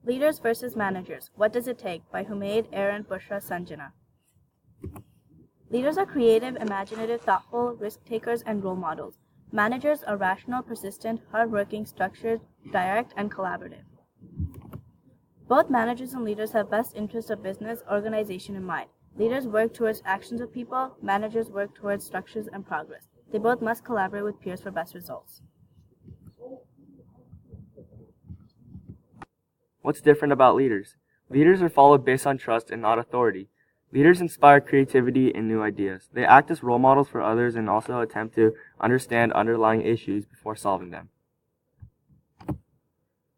Leaders versus Managers. What Does It Take? By Humaid, Aaron, Bushra, Sanjana. Leaders are creative, imaginative, thoughtful, risk-takers, and role models. Managers are rational, persistent, hardworking, structured, direct, and collaborative. Both managers and leaders have best interests of business organization in mind. Leaders work towards actions of people, managers work towards structures and progress. They both must collaborate with peers for best results. What's different about leaders? Leaders are followed based on trust and not authority. Leaders inspire creativity and new ideas. They act as role models for others and also attempt to understand underlying issues before solving them.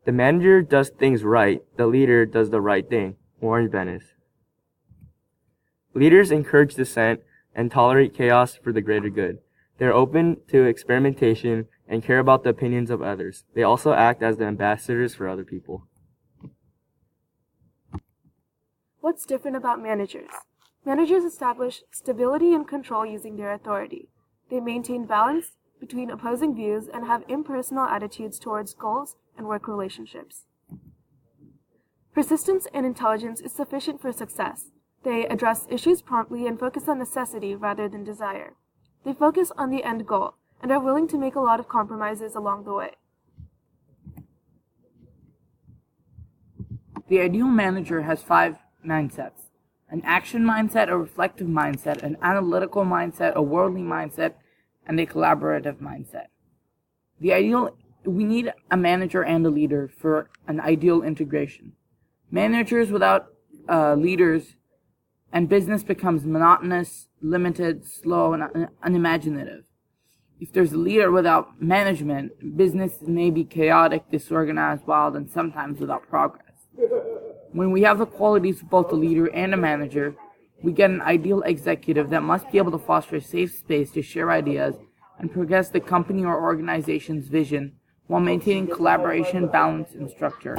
The manager does things right. The leader does the right thing. Warren Bennis. Leaders encourage dissent and tolerate chaos for the greater good. They are open to experimentation and care about the opinions of others. They also act as the ambassadors for other people. What's different about managers? Managers establish stability and control using their authority. They maintain balance between opposing views and have impersonal attitudes towards goals and work relationships. Persistence and intelligence is sufficient for success. They address issues promptly and focus on necessity rather than desire. They focus on the end goal and are willing to make a lot of compromises along the way. The ideal manager has 5 mindsets: an action mindset, a reflective mindset, an analytical mindset, a worldly mindset, and a collaborative mindset. We need a manager and a leader for an ideal integration. Managers without leaders, and business becomes monotonous, limited, slow, and unimaginative. If there's a leader without management, business may be chaotic, disorganized, wild, and sometimes without progress. When we have the qualities of both a leader and a manager, we get an ideal executive that must be able to foster a safe space to share ideas and progress the company or organization's vision while maintaining collaboration, balance, and structure.